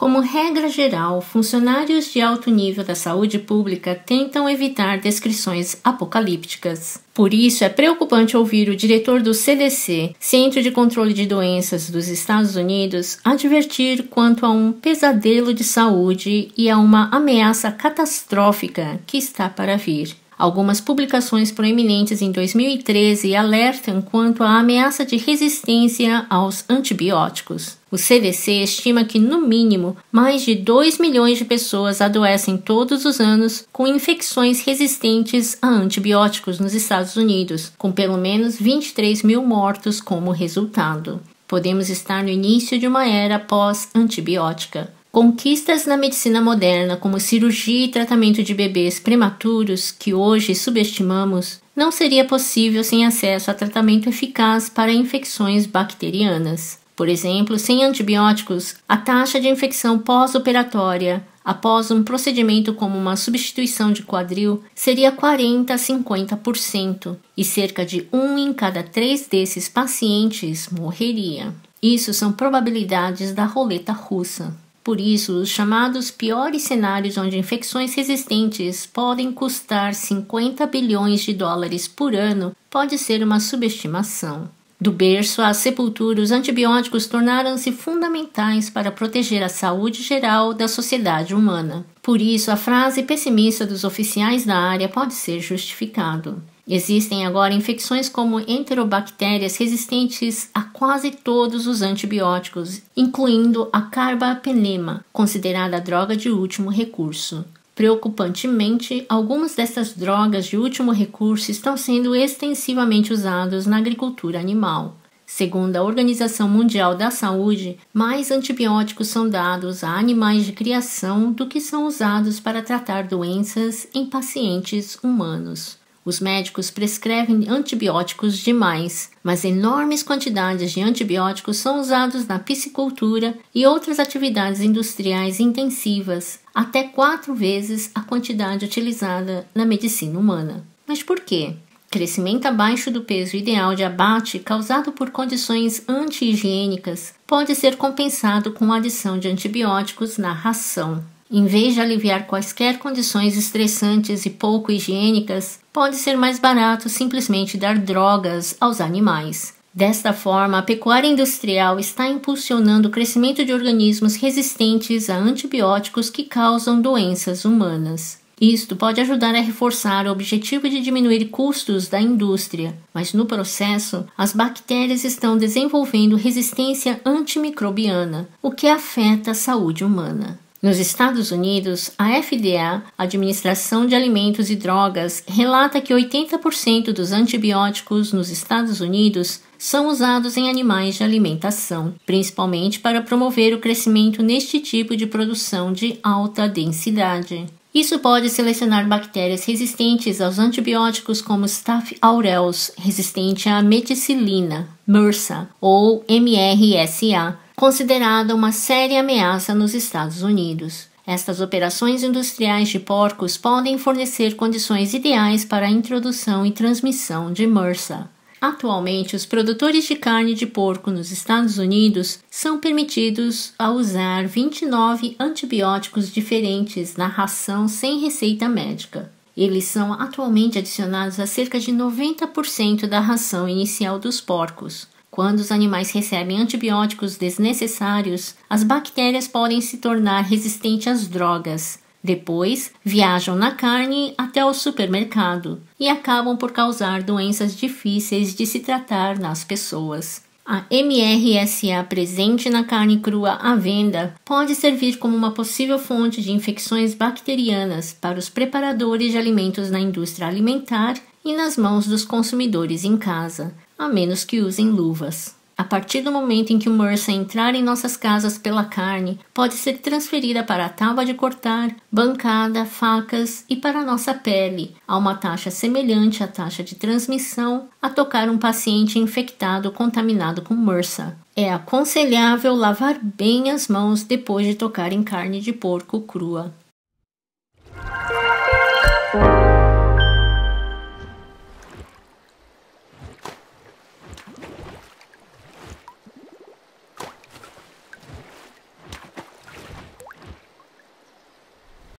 Como regra geral, funcionários de alto nível da saúde pública tentam evitar descrições apocalípticas. Por isso, é preocupante ouvir o diretor do CDC, Centro de Controle de Doenças dos Estados Unidos, advertir quanto a um pesadelo de saúde e a uma ameaça catastrófica que está para vir. Algumas publicações proeminentes em 2013 alertam quanto à ameaça de resistência aos antibióticos. O CDC estima que, no mínimo, mais de 2 milhões de pessoas adoecem todos os anos com infecções resistentes a antibióticos nos Estados Unidos, com pelo menos 23 mil mortos como resultado. Podemos estar no início de uma era pós-antibiótica. Conquistas na medicina moderna, como cirurgia e tratamento de bebês prematuros, que hoje subestimamos, não seria possível sem acesso a tratamento eficaz para infecções bacterianas. Por exemplo, sem antibióticos, a taxa de infecção pós-operatória, após um procedimento como uma substituição de quadril, seria 40% a 50%, e cerca de 1 em cada 3 desses pacientes morreria. Isso são probabilidades da roleta russa. Por isso, os chamados piores cenários onde infecções resistentes podem custar 50 bilhões de dólares por ano pode ser uma subestimação. Do berço à sepultura, os antibióticos tornaram-se fundamentais para proteger a saúde geral da sociedade humana. Por isso, a frase pessimista dos oficiais da área pode ser justificado. Existem agora infecções como enterobactérias resistentes a quase todos os antibióticos, incluindo a carbapenema, considerada a droga de último recurso. Preocupantemente, algumas dessas drogas de último recurso estão sendo extensivamente usadas na agricultura animal. Segundo a Organização Mundial da Saúde, mais antibióticos são dados a animais de criação do que são usados para tratar doenças em pacientes humanos. Os médicos prescrevem antibióticos demais, mas enormes quantidades de antibióticos são usados na piscicultura e outras atividades industriais intensivas, até 4 vezes a quantidade utilizada na medicina humana. Mas por quê? Crescimento abaixo do peso ideal de abate causado por condições anti-higiênicas pode ser compensado com a adição de antibióticos na ração. Em vez de aliviar quaisquer condições estressantes e pouco higiênicas, pode ser mais barato simplesmente dar drogas aos animais. Desta forma, a pecuária industrial está impulsionando o crescimento de organismos resistentes a antibióticos que causam doenças humanas. Isto pode ajudar a reforçar o objetivo de diminuir custos da indústria, mas no processo, as bactérias estão desenvolvendo resistência antimicrobiana, o que afeta a saúde humana. Nos Estados Unidos, a FDA, Administração de Alimentos e Drogas, relata que 80% dos antibióticos nos Estados Unidos são usados em animais de alimentação, principalmente para promover o crescimento neste tipo de produção de alta densidade. Isso pode selecionar bactérias resistentes aos antibióticos como Staph aureus, resistente à meticilina, MRSA ou MRSA, considerada uma séria ameaça nos Estados Unidos. Estas operações industriais de porcos podem fornecer condições ideais para a introdução e transmissão de MRSA. Atualmente, os produtores de carne de porco nos Estados Unidos são permitidos a usar 29 antibióticos diferentes na ração sem receita médica. Eles são atualmente adicionados a cerca de 90% da ração inicial dos porcos. Quando os animais recebem antibióticos desnecessários, as bactérias podem se tornar resistentes às drogas. Depois, viajam na carne até o supermercado e acabam por causar doenças difíceis de se tratar nas pessoas. A MRSA presente na carne crua à venda pode servir como uma possível fonte de infecções bacterianas para os preparadores de alimentos na indústria alimentar e nas mãos dos consumidores em casa, a menos que usem luvas. A partir do momento em que o MRSA entrar em nossas casas pela carne, pode ser transferida para a tábua de cortar, bancada, facas e para a nossa pele, a uma taxa semelhante à taxa de transmissão a tocar um paciente infectado contaminado com MRSA. É aconselhável lavar bem as mãos depois de tocar em carne de porco crua.